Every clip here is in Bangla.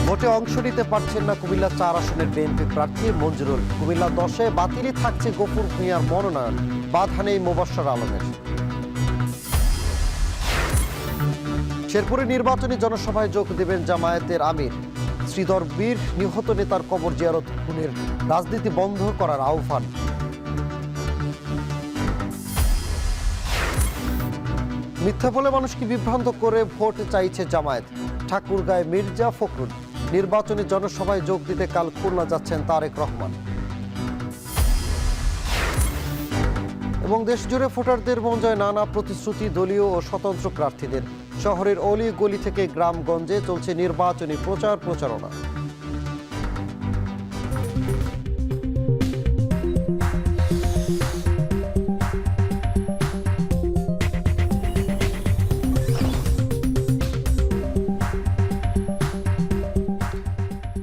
ভোটে অংশ নিতে পারছেন না কুমিল্লা ৪ আসনের বিএনপি প্রার্থী মঞ্জুরুল। কুমিল্লা ১০-এ বাতিলই থাকছে গফুর ভূঁইয়ার মনোনয়ন, বাধা নেই মোবাশ্বের আলমের। শেরপুরে নির্বাচনী জনসভায় যোগ দেবেন জামায়াতের আমির। শ্রীধর বীর নিহত নেতার কবর জিয়ারত খুনের রাজনীতি বন্ধ করার আহ্বান। মিথ্যা বলে মানুষকে বিভ্রান্ত করে ভোট চাইছে জামায়াত। ঠাকুরগাঁয় মির্জা ফখরুল। নির্বাচনী জনসভায় যোগ দিতে কাল খুলনা যাচ্ছেন তারেক রহমান। এবং দেশজুড়ে ভোটারদের মন জয় নানা প্রতিশ্রুতি দলীয় ও স্বতন্ত্র প্রার্থীদের। শহরের অলি গলি থেকে গ্রামগঞ্জে চলছে নির্বাচনী প্রচারণা।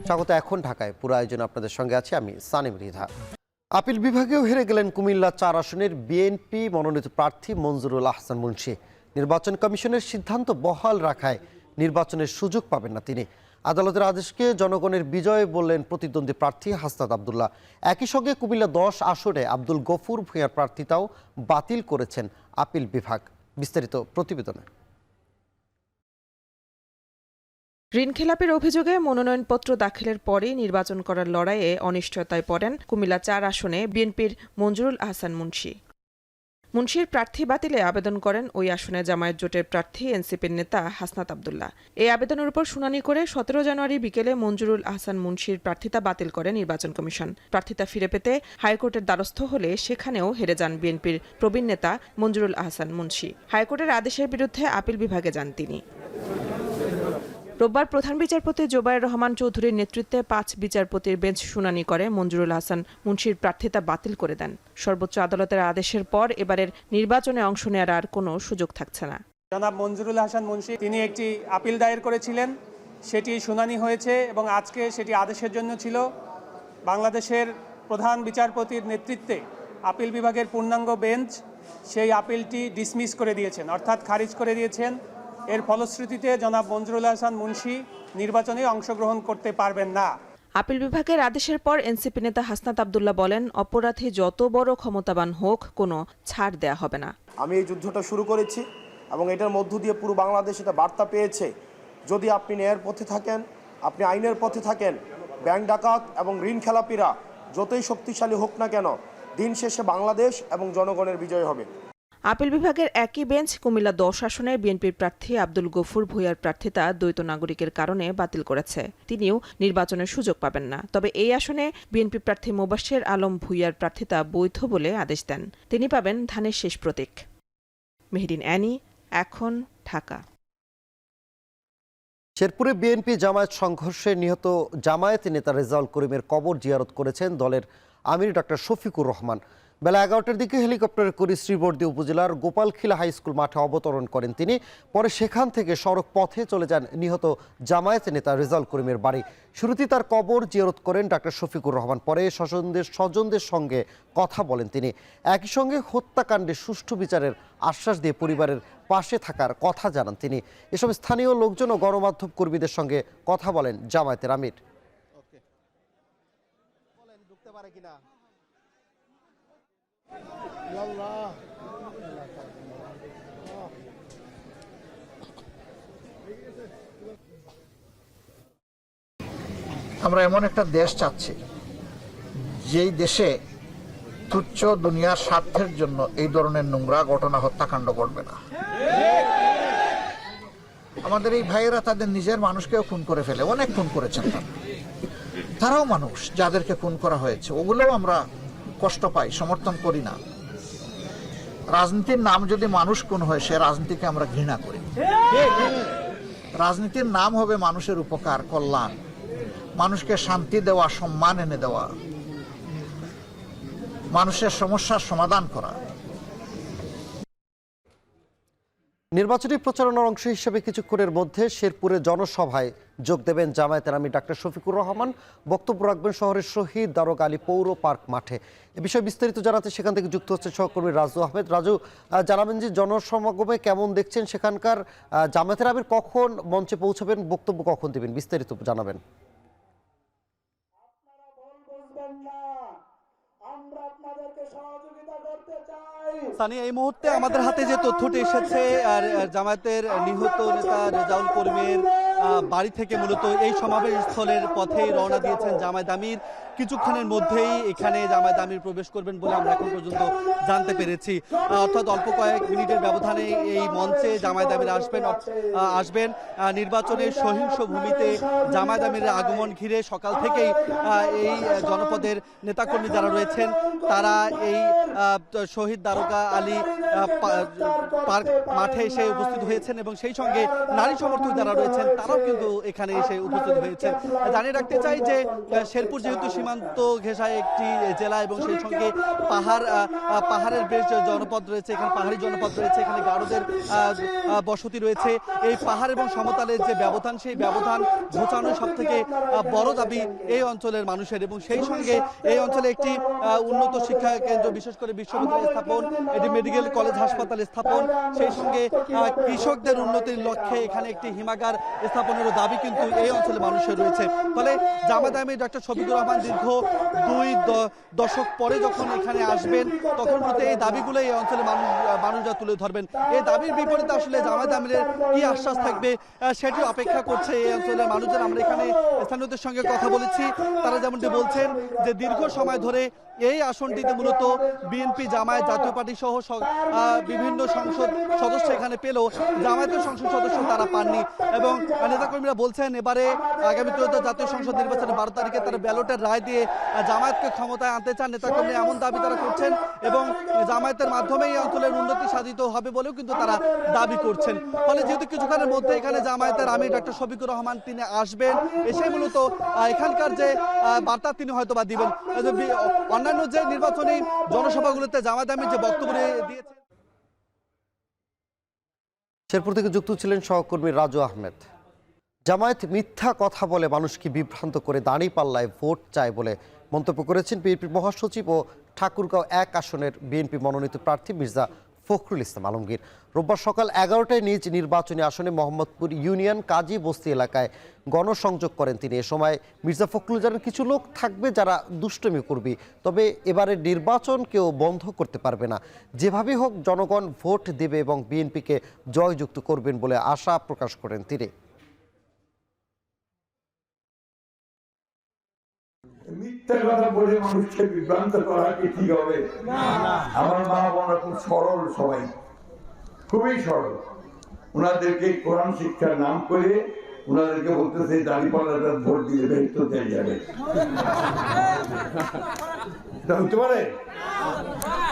স্বাগত। এখন ঢাকায় পুরো আয়োজন আপনাদের সঙ্গে আছি আমি সানিম রিধা। আপিল বিভাগেও হেরে গেলেন কুমিল্লা ৪ আসনের বিএনপি মনোনীত প্রার্থী মঞ্জুরুল আহসান মুন্সি। নির্বাচন কমিশনের সিদ্ধান্ত বহাল রাখায় নির্বাচনের সুযোগ পাবেন না তিনি। আদালতের আদেশকে জনগণের বিজয় বললেন প্রতিদ্বন্দ্বী প্রার্থী হাসনাত আবদুল্লাহ। একই সঙ্গে কুমিল্লা ১০ আসনে আব্দুল গফুর ভূঁইয়ার প্রার্থিতাও বাতিল করেছেন আপিল বিভাগ। বিস্তারিত প্রতিবেদনে। ঋণ খেলাপের অভিযোগে মনোনয়নপত্র দাখিলের পরই নির্বাচন করার লড়াইয়ে অনিশ্চয়তায় পড়েন কুমিল্লা ৪ আসনে বিএনপির মঞ্জুরুল আহসান মুন্সি। মুন্সির প্রার্থী বাতিলে আবেদন করেন ওই আসনে জামায়াত জোটের প্রার্থী এনসিপির নেতা হাসনাত আবদুল্লাহ। এই আবেদনের উপর শুনানি করে ১৭ জানুয়ারি বিকেলে মঞ্জুরুল আহসান মুন্সির প্রার্থিতা বাতিল করে নির্বাচন কমিশন। প্রার্থিতা ফিরে পেতে হাইকোর্টের দ্বারস্থ হলে সেখানেও হেরে যান বিএনপির প্রবীণ নেতা মঞ্জুরুল আহসান মুন্সি। হাইকোর্টের আদেশের বিরুদ্ধে আপিল বিভাগে যান তিনি। রোববার প্রধান বিচারপতি জোবায়ের রহমান চৌধুরীর নেতৃত্বে ৫ বিচারপতির বেঞ্চ শুনানি করে মঞ্জুরুল আহসান মুন্সির প্রার্থিতা বাতিল করে দেন। সর্বোচ্চ আদালতের আদেশের পর এবারের নির্বাচনে অংশ নেওয়ার আর কোনো সুযোগ থাকছে না। জনাব মঞ্জুরুল আহসান মুন্সি তিনি একটি আপিল দায়ের করেছিলেন, সেটি শুনানি হয়েছে এবং আজকে সেটি আদেশের জন্য ছিল। বাংলাদেশের প্রধান বিচারপতির নেতৃত্বে আপিল বিভাগের পূর্ণাঙ্গ বেঞ্চ সেই আপিলটি ডিসমিস করে দিয়েছেন, অর্থাৎ খারিজ করে দিয়েছেন। এর ফলশ্রুতিতে জনাব মঞ্জুরুল আহসান মুন্সি নির্বাচনে অংশগ্রহণ করতে পারবেন না। আপিল বিভাগের আদেশের পর এনসিপি নেতা হাসনাত আবদুল্লাহ বলেন, অপরাধী যত বড় ক্ষমতাবান হোক কোনো ছাড় দেয়া হবে না। আমি এই যুদ্ধটা শুরু করেছি এবং এটার মধ্য দিয়ে পুরো বাংলাদেশ এটা বার্তা পেয়েছে, যদি আপনি ন্যায়ের পথে থাকেন, আপনি আইনের পথে থাকেন, ব্যাংক ডাকাত এবং ঋণ খেলাপিরা যতই শক্তিশালী হোক না কেন, দিন শেষে বাংলাদেশ এবং জনগণের বিজয় হবে। আপিল বিভাগের একই বেঞ্চ কুমিল্লা ১০ আসনে বিএনপির প্রার্থী আব্দুল গফুর ভূঁইয়ার প্রার্থিতা দ্বৈত নাগরিকের কারণে বাতিল করেছে। তিনিও নির্বাচনের সুযোগ পাবেন না। তবে এই আসনে বিএনপি প্রার্থী মোবাশ্বের আলম ভূঁইয়ার প্রার্থিতা বৈধ বলে আদেশ দেন। তিনি পাবেন ধানের শেষ প্রতীক। মেহেরিন অ্যানি, এখন, ঢাকা। শেরপুরে বিএনপি জামায়াত সংঘর্ষে নিহত জামায়াত নেতা রেজাউল করিমের কবর জিয়ারত করেছেন দলের আমির ডক্টর শফিকুর রহমান। বেলা ১১টার দিকে হেলিকপ্টারে করে শ্রীবর্দী উপজেলার গোপালখিলা হাই স্কুল মাঠে অবতরণ করেন তিনি। পরে সেখান থেকে সড়ক পথে চলে যান নিহত জামায়াত নেতা রেজাউল করিমের বাড়ি। শুরুতেই তার কবর জিয়ারত করেন ডক্টর শফিকুর রহমান। পরে স্বজনদের সঙ্গে কথা বলেন তিনি। একই সঙ্গে হত্যাকাণ্ডে সুষ্ঠু বিচারের আশ্বাস দিয়ে পরিবারের পাশে থাকার কথা জানান তিনি। এসব স্থানীয় লোকজন ও গণমাধ্যম কর্মীদের সঙ্গে কথা বলেন জামায়াতের আমির। আমরা এমন একটা দেশ চাচ্ছি যেই দেশে তুচ্ছ দুনিয়ার স্বার্থের জন্য এই ধরনের নোংরা ঘটনা, হত্যাকাণ্ড ঘটবে না। আমাদের এই ভাইয়েরা তাদের নিজের মানুষকেও খুন করে ফেলে, অনেক খুন করেছেন তারাও মানুষ, যাদেরকে খুন করা হয়েছে ওগুলোও আমরা কষ্ট পাই, সমর্থন করি না। রাজনীতির নাম যদি মানুষ খুন হয়, সে রাজনীতিকে আমরা ঘৃণা করি। রাজনীতির নাম হবে মানুষের উপকার, কল্যাণ, মানুষকে শান্তি দেওয়া, সম্মান এনে দেওয়া, মানুষের সমস্যার সমাধান করা। নির্বাচনী প্রচারণার অংশ হিসেবে কিছুক্ষণের মধ্যে শেরপুরে জনসভায় যোগ দেবেন জামায়াতের আমির ডাক্তার শফিকুর রহমান। বক্তব্য রাখবেন শহরের শহীদ দারোগা আলী পৌর পার্ক মাঠে। এ বিষয়ে বিস্তারিত জানাতে সেখান থেকে যুক্ত হচ্ছে সহকর্মী রাজু আহমেদ। রাজু, জানাবেন যে জনসমাগমে কেমন দেখছেন সেখানকার জামায়াতের আমির কখন মঞ্চে পৌঁছাবেন, বক্তব্য কখন দেবেন, বিস্তারিত জানাবেন। সানি, এই মুহূর্তে আমাদের হাতে যে তথ্যটি এসেছে জামায়াতের নিহত নেতা রেজাউল করিমের বাড়ি থেকে মূলত এই সমাবেশ স্থলের পথেই রওনা দিয়েছেন জামায়াত আমির। কিছুক্ষণের মধ্যেই এখানে জামায়াত আমির প্রবেশ করবেন বলে আমরা এখন পর্যন্ত জানতে পেরেছি। অর্থাৎ অল্প কয়েক মিনিটের ব্যবধানে এই মঞ্চে জামায়াত আমির আসবেন। নির্বাচনের সহিংস ভূমিতে জামায়াত আমিরের আগমন ঘিরে সকাল থেকেই এই জনপদের নেতাকর্মী যারা রয়েছেন তারা এই শহীদ দারোগা আলী পার্ক মাঠে এসে উপস্থিত হয়েছেন এবং সেই সঙ্গে নারী সমর্থক যারা রয়েছেন তারাও কিন্তু এখানে এসে উপস্থিত হয়েছেন। জানিয়ে রাখতে চাই যে শেরপুর যেহেতু সীমান্ত ঘেঁষা একটি জেলা এবং সেই সঙ্গে পাহাড়ের বেশ জনপদ রয়েছে, এখানে পাহাড়ি জনপদ রয়েছে, এখানে গারোদের বসতি রয়েছে। এই পাহাড় এবং সমতলের যে ব্যবধান, সেই ব্যবধান ঘোচানো সব থেকে বড় দাবি এই অঞ্চলের মানুষের এবং সেই সঙ্গে এই অঞ্চলে একটি উন্নত শিক্ষা কেন্দ্র, বিশেষ করে বিশ্ববিদ্যালয় স্থাপন, এটি মেডিকেল কলেজ হাসপাতাল স্থাপন, সেই সঙ্গে কৃষকদের উন্নতির লক্ষ্যে এখানে একটি হিমাগার স্থাপনেরও দাবি কিন্তু এই অঞ্চলের মানুষের রয়েছে। ফলে জামায়াত আমির ডক্টর শফিকুর রহমান দীর্ঘ 2 দশক পরে যখন এখানে আসবেন তখন মূলত এই দাবিগুলো এই অঞ্চলের মানুষরা তুলে ধরবেন। এই দাবির বিপরীতে আসলে জামায়াত আমিরের কি আশ্বাস থাকবে সেটি অপেক্ষা করছে এই অঞ্চলের মানুষজন। আমরা এখানে স্থানীয়দের সঙ্গে কথা বলেছি, তারা যেমনটি বলছেন যে দীর্ঘ সময় ধরে এই আসনটিতে মূলত বিএনপি, জামায়াত, জাতীয় পার্টি সহ বিভিন্ন সংসদ সদস্য এখানে পেলেও জামায়াতের সংসদ সদস্য তারা পাননি এবং নেতাকর্মীরা বলছেন এবারে আগামী ত্রয়োদশ জাতীয় সংসদ নির্বাচনে 12 তারিখে তারা ব্যালটের রায় দিয়ে জামায়াতকে ক্ষমতায় আনতে চান। নেতাকর্মী এমন দাবি তারা করছেন এবং জামায়াতের মাধ্যমে এই অঞ্চলের উন্নতি সাধিত হবে বলেও কিন্তু তারা দাবি করছেন। ফলে যেহেতু কিছুক্ষণের মধ্যে এখানে জামায়াতের আমির ডক্টর শফিকুর রহমান তিনি আসবেন, এসে মূলত এখানকার যে বার্তা তিনি হয়তো বা দিবেন। অন্যান্য যে নির্বাচনী জনসভাগুলোতে জামায়াত আমির যে বক্তব্য দিয়েছেন। শেরপুর থেকে যুক্ত ছিলেন সহকর্মী রাজু আহমেদ। জামায়াত মিথ্যা কথা বলে মানুষকে বিভ্রান্ত করে দাঁড়িপাল্লায় ভোট চায় বলে মন্তব্য করেছেন বিএনপির মহাসচিব ও ঠাকুরগাঁও 1 আসনের বিএনপি মনোনীত প্রার্থী মির্জা ফখরুল ইসলাম আলমগীর। রোববার সকাল 11টায় নিজ নির্বাচনী আসনে মোহাম্মদপুর ইউনিয়ন কাজী বস্তি এলাকায় গণসংযোগ করেন তিনি। এ সময় মির্জা ফখরুল জানান কিছু লোক থাকবে যারা দুষ্টমি করবে, তবে এবারের নির্বাচন কেউ বন্ধ করতে পারবে না। যেভাবে হোক জনগণ ভোট দেবে এবং বিএনপিকে জয়যুক্ত করবেন বলে আশা প্রকাশ করেন তিনি। মিথ্যা কথা বলে মানুষকে বিভ্রান্ত করা কি ঠিক হবে? আমার মা বোনরা খুব সরল, সবাই খুবই সরল। ওনাদেরকে কোরআন শিক্ষার নাম করে ওনাদেরকে বলতেছে দাঁড়িপাল্লাটা ভোট দিয়ে ব্যর্থ হয়ে যাবে। এটা হতে পারে?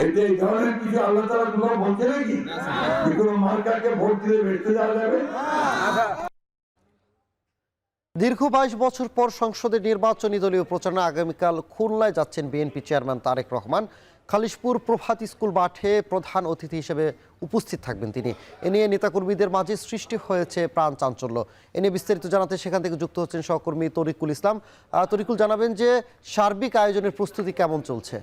এটা এই ধরনের কিছু আল্লাহ তাআলা কোথাও বলছে নাকি যে কোনো মার্কাকে ভোট দিলে ব্যর্থ যাওয়া যাবে? দীর্ঘ 22 বছর পর সংসদের নির্বাচনী দলীয় প্রচারণা আগামীকাল খুলনায় যাচ্ছেন বিএনপি চেয়ারম্যান তারেক রহমান। খালিশপুর প্রভাত স্কুল মাঠে প্রধান অতিথি হিসেবে উপস্থিত থাকবেন তিনি। এ নিয়ে নেতাকর্মীদের মাঝে সৃষ্টি হয়েছে প্রাণ চাঞ্চল্য। এ নিয়ে বিস্তারিত জানাতে সেখান থেকে যুক্ত হচ্ছেন সহকর্মী তরিকুল ইসলাম। তরিকুল, জানাবেন যে সার্বিক আয়োজনের প্রস্তুতি কেমন চলছে?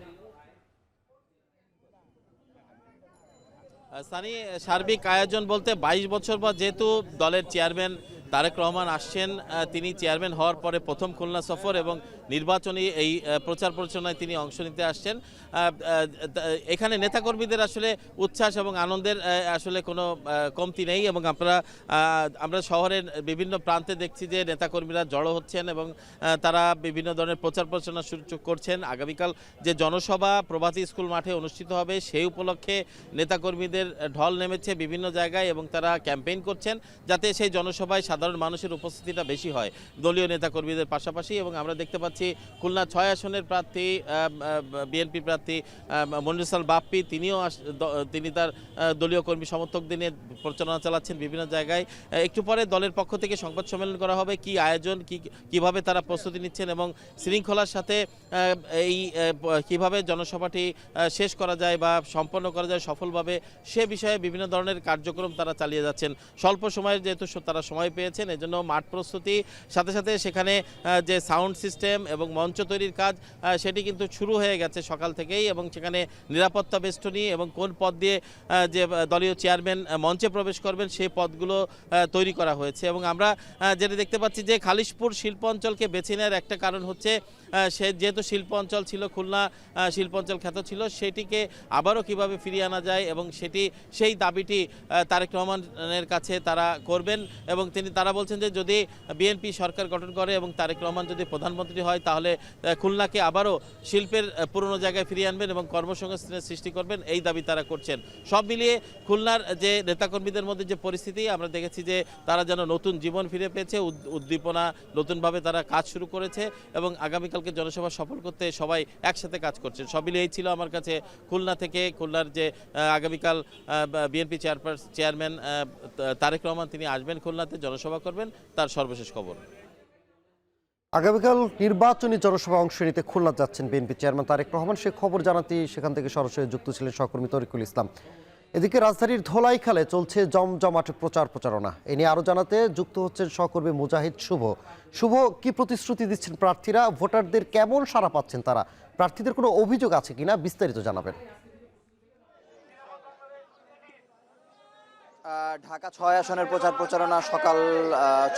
সানি, সার্বিক আয়োজন বলতে 22 বছর পর যেহেতু দলের চেয়ারম্যান তারেক রহমান আসছেন, তিনি চেয়ারম্যান হওয়ার পরে প্রথম খুলনা সফর এবং নির্বাচনী এই প্রচার প্রচারণায় তিনি অংশ নিতে আসছেন। এখানে নেতাকর্মীদের আসলে উচ্ছ্বাস এবং আনন্দের আসলে কোনো কমতি নেই এবং আমরা শহরের বিভিন্ন প্রান্তে দেখছি যে নেতাকর্মীরা জড়ো হচ্ছেন এবং তারা বিভিন্ন ধরনের প্রচার প্রচারণা শুরু করছেন। আগামীকাল যে জনসভা প্রভাতী স্কুল মাঠে অনুষ্ঠিত হবে সেই উপলক্ষে নেতাকর্মীদের ঢল নেমেছে বিভিন্ন জায়গায় এবং তারা ক্যাম্পেইন করছেন যাতে সেই জনসভায় সাধারণ মানুষের উপস্থিতিটা বেশি হয় দলীয় নেতাকর্মীদের পাশাপাশি। এবং আমরা দেখতে পাচ্ছি পাচ্ছি খুলনা 6 আসনের প্রার্থী বিএনপি প্রার্থী মনিরুল ইসলাম বাপ্পি, তিনি তার দলীয় কর্মী সমর্থকদের নিয়ে প্রচারণা চালাচ্ছেন বিভিন্ন জায়গায়। একটু পরে দলের পক্ষ থেকে সংবাদ সম্মেলন করা হবে, কি আয়োজন, কিভাবে তারা প্রস্তুতি নিচ্ছেন এবং শৃঙ্খলার সাথে এই কিভাবে জনসভাটি শেষ করা যায় বা সম্পন্ন করা যায় সফলভাবে, সে বিষয়ে বিভিন্ন ধরনের কার্যক্রম তারা চালিয়ে যাচ্ছেন। স্বল্প সময়ের যেহেতু তারা সময় পেয়েছেন, এজন্য মাঠ প্রস্তুতি, সাথে সাথে সেখানে যে সাউন্ড সিস্টেম এবং মঞ্চ তৈরির কাজ সেটি কিন্তু শুরু হয়ে গেছে সকাল থেকেই, এবং সেখানে নিরাপত্তা বেষ্টনী এবং কোন পথ দিয়ে যে দলীয় চেয়ারম্যান মঞ্চে প্রবেশ করবেন সেই পথগুলো তৈরি করা হয়েছে। এবং আমরা যেটা দেখতে পাচ্ছি যে খালিশপুর শিল্প অঞ্চলকে বেছে নেওয়ার একটা কারণ হচ্ছে সে যেহেতু শিল্প অঞ্চল ছিল, খুলনা শিল্প অঞ্চল খ্যাত ছিল, সেটিকে আবারও কিভাবে ফিরিয়ে আনা যায় এবং সেই দাবিটি তারেক রহমানের কাছে তারা করবেন। এবং তারা বলছেন যে যদি বিএনপি সরকার গঠন করে এবং তারেক রহমান যদি প্রধানমন্ত্রী হয়, তাহলে খুলনাকে আবারও শিল্পের পুরনো জায়গায় ফিরিয়ে আনবেন এবং কর্মসংস্থানের সৃষ্টি করবেন, এই দাবি তারা করছেন। সব মিলিয়ে খুলনার যে নেতাকর্মীদের মধ্যে যে পরিস্থিতি, আমরা দেখেছি যে তারা যেন নতুন জীবন ফিরে পেয়েছে, উদ্দীপনা, নতুনভাবে তারা কাজ শুরু করেছে এবং আগামীকালকে জনসভা সফল করতে সবাই একসাথে কাজ করছেন। সব মিলিয়ে এই ছিল আমার কাছে খুলনা থেকে, খুলনার যে আগামীকাল বিএনপি চেয়ারম্যান তারেক রহমান তিনি আসবেন খুলনাতে, জনসভা করবেন, তার সর্বশেষ খবর। আগামীকাল নির্বাচনী জনসভা অংশ নিতে খুলনা যাচ্ছেন বিএনপি চেয়ারম্যান তারেক রহমান, সে খবর জানাতে সেখান থেকে সরাসরি যুক্ত ছিলেন সহকর্মী তরিকুল ইসলাম। এদিকে রাজধানীর ধোলাইখালে চলছে জমজমাট প্রচারণা, এ নিয়ে আরও জানাতে যুক্ত হচ্ছেন সহকর্মী মুজাহিদ শুভ। কি প্রতিশ্রুতি দিচ্ছেন প্রার্থীরা, ভোটারদের কেমন সাড়া পাচ্ছেন তারা, প্রার্থীদের কোনো অভিযোগ আছে কিনা, বিস্তারিত জানাবেন। ঢাকা 6 আসনের প্রচারণা সকাল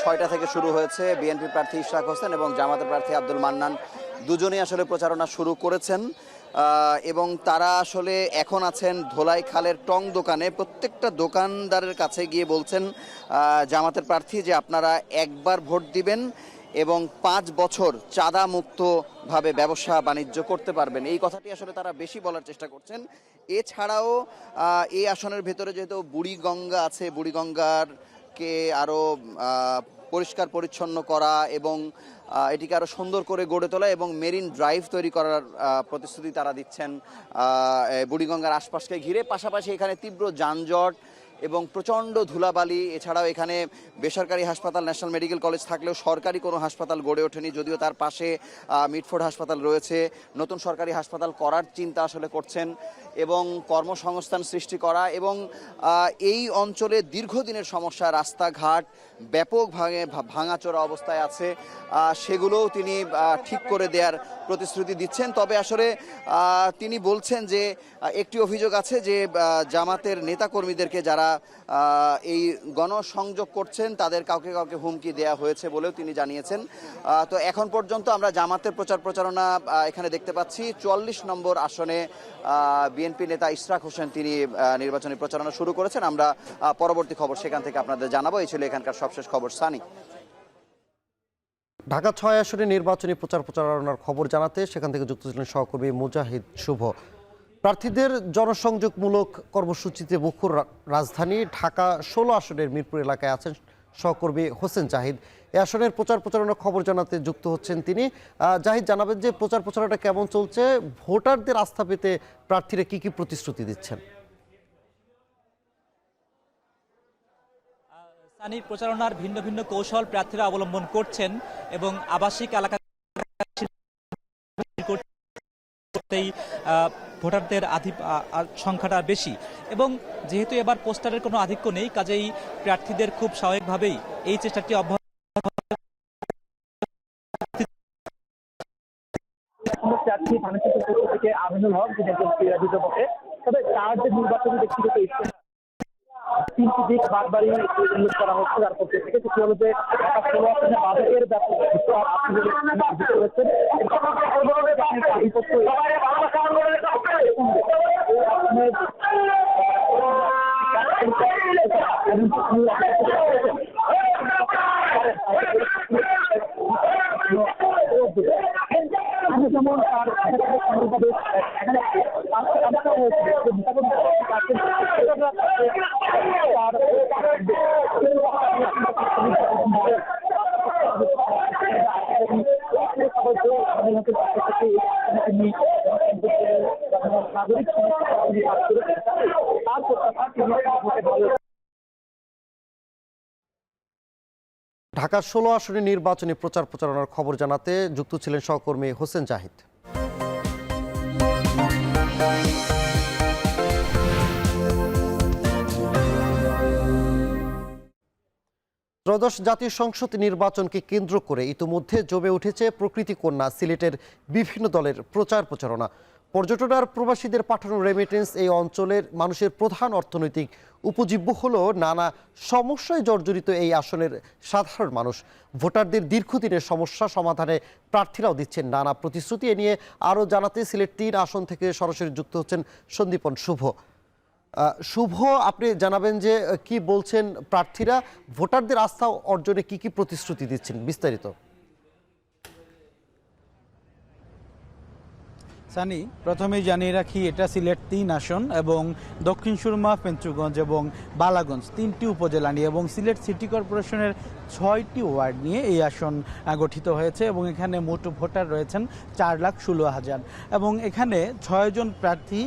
6টা থেকে শুরু হয়েছে। বিএনপি প্রার্থী ইশরাক হোসেন এবং জামাতের প্রার্থী আব্দুল মান্নান দুজনেই আসলে প্রচারণা শুরু করেছেন এবং তারা আসলে এখন আছেন ধোলাই খালের টং দোকানে। প্রত্যেকটা দোকানদারের কাছে গিয়ে বলছেন জামাতের প্রার্থী যে আপনারা একবার ভোট দিবেন এবং 5 বছর চাঁদা মুক্তভাবে ব্যবসা বাণিজ্য করতে পারবেন, এই কথাটি আসলে তারা বেশি বলার চেষ্টা করছেন। এছাড়াও এই আসনের ভেতরে যেহেতু বুড়িগঙ্গা আছে, বুড়িগঙ্গারকে আরও পরিষ্কার পরিচ্ছন্ন করা এবং এটিকে আরও সুন্দর করে গড়ে তোলা এবং মেরিন ড্রাইভ তৈরি করার প্রতিশ্রুতি তারা দিচ্ছেন বুড়িগঙ্গার আশপাশকে ঘিরে। পাশাপাশি এখানে তীব্র যানজট এবং প্রচণ্ড ধুলাবালি, এছাড়াও এখানে বেসরকারি হাসপাতাল ন্যাশনাল মেডিকেল কলেজ থাকলেও সরকারি কোনো হাসপাতাল গড়ে ওঠেনি, যদিও তার পাশে মিটফোর্ড হাসপাতাল রয়েছে। নতুন সরকারি হাসপাতাল করার চিন্তা আসলে করছেন এবং কর্মসংস্থান সৃষ্টি করা এবং এই অঞ্চলে দীর্ঘদিনের সমস্যা, রাস্তাঘাট ব্যাপকভাবে ভাঙাচোরা অবস্থায় আছে, সেগুলোও তিনি ঠিক করে দেওয়ার প্রতিশ্রুতি দিচ্ছেন। তবে আসলে তিনি বলছেন যে একটি অভিযোগ আছে যে জামাতের নেতাকর্মীদেরকে যারা এই গণসংযোগ করছেন তাদের কাউকে হুমকি দেয়া হয়েছে বলেও তিনি জানিয়েছেন। তো এখন পর্যন্ত আমরা জামাতের প্রচারণা এখানে দেখতে পাচ্ছি। 44 নম্বর আসনে বিএনপি নেতা ইশরাক হোসেন তিনি নির্বাচনী প্রচারণা শুরু করেছেন। আমরা পরবর্তী খবর সেখান থেকে আপনাদের জানাবো। এই ছিল এখানকার সবশেষ খবর। সানি, ঢাকা 6 আসনে নির্বাচনী প্রচারণার খবর জানাতে সেখান থেকে যুক্ত ছিলেন সহকর্মী মুজাহিদ শুভ। প্রার্থীদের জনসংযোগমূলক কর্মসূচিতে মুখর রাজধানী ঢাকা 16 আসনের মিরপুর এলাকায় আছেন সহকর্মী হোসেন জাহিদ। এ আসনের প্রচারণার খবর জানাতে যুক্ত হচ্ছেন তিনি। জাহিদ, জানাবেন যে প্রচারণাটা কেমন চলছে, ভোটারদের আস্থা পেতে প্রার্থীরা কি প্রতিশ্রুতি দিচ্ছেন? প্রচারণার ভিন্ন ভিন্ন কৌশল প্রার্থীরা অবলম্বন করছেন এবং আবাসিক এলাকা করতেই ভোটারদের সংখ্যাটা বেশি এবং যেহেতু এবার পোস্টারের কোনো আধিক্য নেই, কাজেই প্রার্থীদের খুব স্বাভাবিকভাবেই এই চেষ্টাটি অব্যাহত প্রার্থী থেকে আমিনুল হক, যিনি একজন ক্রীড়াবিদ বটে, তবে তার যে নির্বাচনী ব্যক্তিগত ইচ্ছা 3টি দিক বারবারই উল্লেখ করা হচ্ছে তার পক্ষ থেকে। সেটি হলো যে বাজেটের ব্যাপক যেমন তার ঢাকা 16 আসনে নির্বাচনী প্রচার প্রচারণার খবর জানাতে যুক্ত ছিলেন সহকর্মী হোসেন জাহিদ। ত্রয়োদশ জাতীয় সংসদ নির্বাচনকে কেন্দ্র করে ইতিমধ্যে জমে উঠেছে প্রকৃতি কন্যা সিলেটের বিভিন্ন দলের প্রচার প্রচারণা। পর্যটন আর প্রবাসীদের পাঠানো রেমিটেন্স এই অঞ্চলের মানুষের প্রধান অর্থনৈতিক উপজীব্য হলেও নানা সমস্যায় জর্জরিত এই আসনের সাধারণ মানুষ। ভোটারদের দীর্ঘদিনের সমস্যা সমাধানে প্রার্থীরাও দিচ্ছেন নানা প্রতিশ্রুতি। এ নিয়ে আরও জানাতে সিলেট 3 আসন থেকে সরাসরি যুক্ত হচ্ছেন সন্দীপন শুভ। শুভ, আপনি জানাবেন যে কি বলছেন প্রার্থীরা, ভোটারদের আস্থা অর্জনে কি কি প্রতিশ্রুতি দিচ্ছেন, বিস্তারিত। সানি, প্রথমেই জানিয়ে রাখি এটা সিলেট 3 আসন এবং দক্ষিণ সুরমা, পেন্টুগঞ্জ এবং বালাগঞ্জ 3টি উপজেলা নিয়ে এবং সিলেট সিটি কর্পোরেশনের 6টি ওয়ার্ড নিয়ে এই আসন গঠিত হয়েছে এবং এখানে মোট ভোটার রয়েছেন 4,16,000 এবং এখানে 6 জন প্রার্থী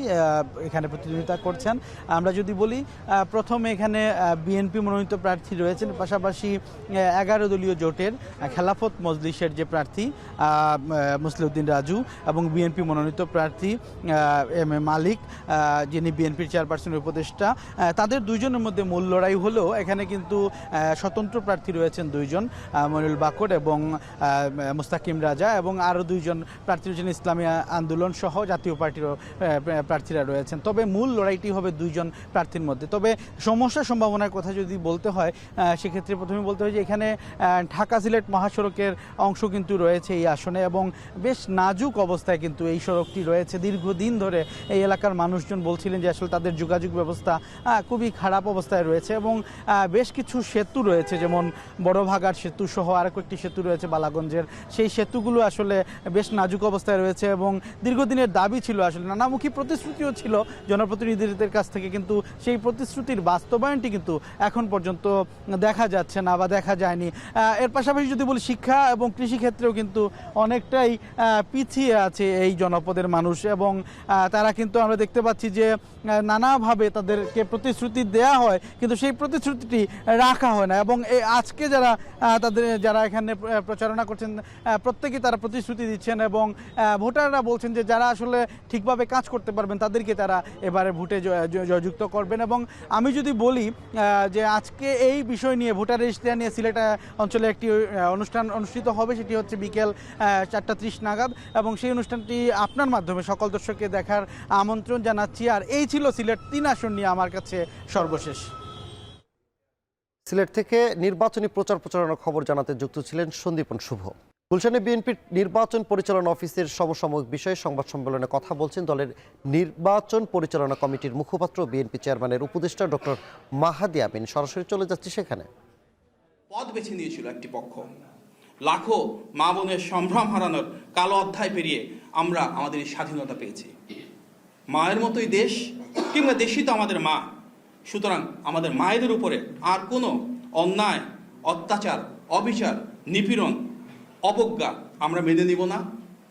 এখানে প্রতিদ্বন্দ্বিতা করছেন। আমরা যদি বলি প্রথমে এখানে বিএনপি মনোনীত প্রার্থী রয়েছেন, পাশাপাশি 11 দলীয় জোটের খেলাফত মজলিসের যে প্রার্থী মুসলিউদ্দিন রাজু এবং বিএনপি মনোনীত প্রার্থী এম এ মালিক, যিনি বিএনপির চেয়ারপারসনের উপদেষ্টা, তাদের দুইজনের মধ্যে মূল লড়াই হলেও এখানে কিন্তু স্বতন্ত্র প্রার্থী রয়েছেন 2 জন, মনিরুল বাকর এবং মুস্তাকিম রাজা, এবং আরও 2 জন প্রার্থী রয়েছেন ইসলামী আন্দোলন সহ জাতীয় পার্টিরও প্রার্থীরা রয়েছেন। তবে মূল লড়াইটি হবে 2 জন প্রার্থীর মধ্যে। তবে সমস্যা সম্ভাবনার কথা যদি বলতে হয় সেক্ষেত্রে প্রথমে বলতে হয় যে এখানে ঢাকা সিলেট মহাসড়কের অংশ কিন্তু রয়েছে এই আসনে এবং বেশ নাজুক অবস্থায় কিন্তু এই সড়কটি রয়েছে। দীর্ঘদিন ধরে এই এলাকার মানুষজন বলছিলেন যে আসলে তাদের যোগাযোগ ব্যবস্থা খুবই খারাপ অবস্থায় রয়েছে এবং বেশ কিছু সেতু রয়েছে, যেমন বড় ভাগার সেতু সহ আরও কয়েকটি সেতু রয়েছে বালাগঞ্জের, সেই সেতুগুলো আসলে বেশ নাজুক অবস্থায় রয়েছে এবং দীর্ঘদিনের দাবি ছিল, আসলে নানামুখী প্রতিশ্রুতিও ছিল জনপ্রতিনিধিদের কাছ থেকে, কিন্তু সেই প্রতিশ্রুতির বাস্তবায়নটি কিন্তু এখন পর্যন্ত দেখা যাচ্ছে না বা দেখা যায়নি। এর পাশাপাশি যদি বলি শিক্ষা এবং কৃষিক্ষেত্রেও কিন্তু অনেকটাই পিছিয়ে আছে এই জনপদের মানুষ এবং তারা কিন্তু আমরা দেখতে পাচ্ছি যে নানাভাবে তাদেরকে প্রতিশ্রুতি দেয়া হয় কিন্তু সেই প্রতিশ্রুতিটি রাখা হয় না এবং আজকে যারা এখানে প্রচারণা করছেন প্রত্যেকেই তারা প্রতিশ্রুতি দিচ্ছেন এবং ভোটাররা বলছেন যে যারা আসলে ঠিকভাবে কাজ করতে পারবেন তাদেরকে তারা এবারে ভোটে জয়যুক্ত করবেন। এবং আমি যদি বলি যে আজকে এই বিষয় নিয়ে ভোটার ইশতেহার নিয়ে সিলেট অঞ্চলে একটি অনুষ্ঠান অনুষ্ঠিত হবে, সেটি হচ্ছে বিকেল 4:30 নাগাদ এবং সেই অনুষ্ঠানটি আপনার মাধ্যমে সকল দর্শককে দেখার আমন্ত্রণ জানাচ্ছি। আর এই ছিল সিলেট 3 আসন নিয়ে আমার কাছে সর্বশেষ। সিলেট থেকে নির্বাচনী প্রচার প্রচারণার খবর জানাতে যুক্ত ছিলেন সন্দীপন শুভ। গুলশানে বিএনপির নির্বাচন পরিচালনা অফিসের সমসাময়িক বিষয়ে সংবাদ সম্মেলনে কথা বলছেন দলের নির্বাচন পরিচালনা কমিটির মুখপাত্র বিএনপি চেয়ারম্যানের উপদেষ্টা ডক্টর মাহাদি আমিন। সরাসরি চলে যাচ্ছে সেখানে। পথ বেছে নিয়েছিল একটি পক্ষ, লাখো মা বোনের সম্ভ্রম হারানোর কালো অধ্যায় পেরিয়ে আমরা আমাদের এই স্বাধীনতা পেয়েছি। মায়ের মতোই দেশ, কিংবা দেশই তো আমাদের মা। সুতরাং আমাদের মায়েদের উপরে আর কোনো অন্যায়, অত্যাচার, অবিচার, নিপীড়ন, অবজ্ঞা আমরা মেনে নিব না,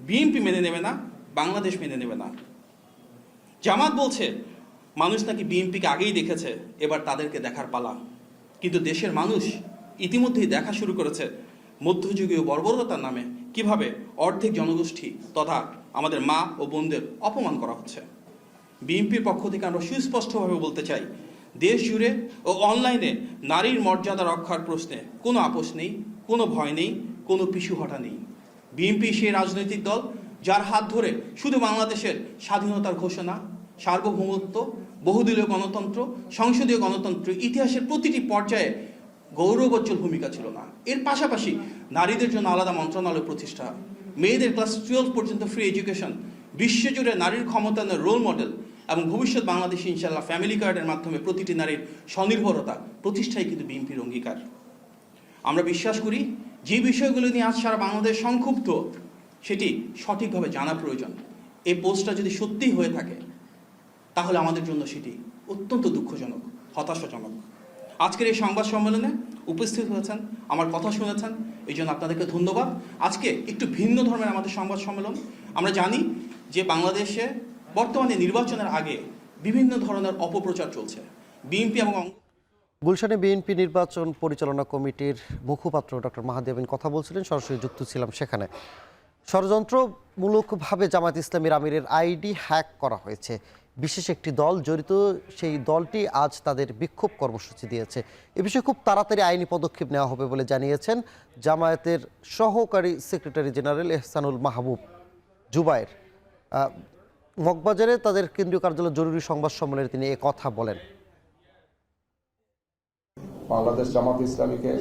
বিএনপি মেনে নেবে না, বাংলাদেশ মেনে নেবে না। জামাত বলছে মানুষ নাকি বিএনপিকে আগেই দেখেছে, এবার তাদেরকে দেখার পালা। কিন্তু দেশের মানুষ ইতিমধ্যেই দেখা শুরু করেছে মধ্যযুগীয় বর্বরতার নামে কিভাবে অর্ধেক জনগোষ্ঠী তথা আমাদের মা ও বোনদের অপমান করা হচ্ছে। বিএনপির পক্ষ থেকে আমরা সুস্পষ্টভাবে বলতে চাই, দেশ জুড়ে ও অনলাইনে নারীর মর্যাদা রক্ষার প্রশ্নে কোনো আপোষ নেই, কোনো ভয় নেই, কোনো পিছু হটা নেই। বিএনপি সেই রাজনৈতিক দল যার হাত ধরে শুধু বাংলাদেশের স্বাধীনতার ঘোষণা, সার্বভৌমত্ব, বহুদলীয় গণতন্ত্র, সংসদীয় গণতন্ত্র ইতিহাসের প্রতিটি পর্যায়ে গৌরবোজ্জ্বল ভূমিকা ছিল না। এর পাশাপাশি নারীদের জন্য আলাদা মন্ত্রণালয় প্রতিষ্ঠা, মেয়েদের ক্লাস 12 পর্যন্ত ফ্রি এডুকেশন, বিশ্বজুড়ে নারীর ক্ষমতায়নের রোল মডেল এবং ভবিষ্যৎ বাংলাদেশে ইনশাআল্লাহ ফ্যামিলি কার্ডের মাধ্যমে প্রতিটি নারীর স্বনির্ভরতা প্রতিষ্ঠাই কিন্তু বিএনপির অঙ্গীকার। আমরা বিশ্বাস করি যে বিষয়গুলো নিয়ে আজ সারা বাংলাদেশ সংক্ষুব্ধ সেটি সঠিকভাবে জানা প্রয়োজন। এই পোস্টটা যদি সত্যিই হয়ে থাকে তাহলে আমাদের জন্য সেটি অত্যন্ত দুঃখজনক, হতাশাজনক। আজকের এই সংবাদ সম্মেলনে উপস্থিত হয়েছেন, আমার কথা শুনেছেন, এই জন্য আপনাদেরকে ধন্যবাদ। আজকে একটু ভিন্ন ধর্মের আমাদের সংবাদ সম্মেলন। আমরা জানি যে বাংলাদেশে বর্তমানে নির্বাচনের আগে বিভিন্ন ধরনের অপপ্রচার চলছে। বিএনপি এবং গুলশানে বিএনপি নির্বাচন পরিচালনা কমিটির মুখপাত্র ডক্টর মাহাদি আমিন কথা বলছিলেন, সরাসরি যুক্ত ছিলাম সেখানে। ষড়যন্ত্রমূলকভাবে জামায়াত ইসলামীর আমিরের আইডি হ্যাক করা হয়েছে, বিশেষ একটি দল জড়িত, সেই দলটি আজ তাদের বিক্ষোভ কর্মসূচি দিয়েছে। এ বিষয়ে খুব তাড়াতাড়ি আইনি পদক্ষেপ নেওয়া হবে বলে জানিয়েছেন জামায়াতের সহকারী সেক্রেটারি জেনারেল এহসানুল মাহবুব জুবায়ের। মগবাজারে তাদের কেন্দ্রীয় কার্যালয়ের জরুরি সংবাদ সম্মেলনে তিনি এ কথা বলেন। বাংলাদেশ জামাত ইসলামীকে,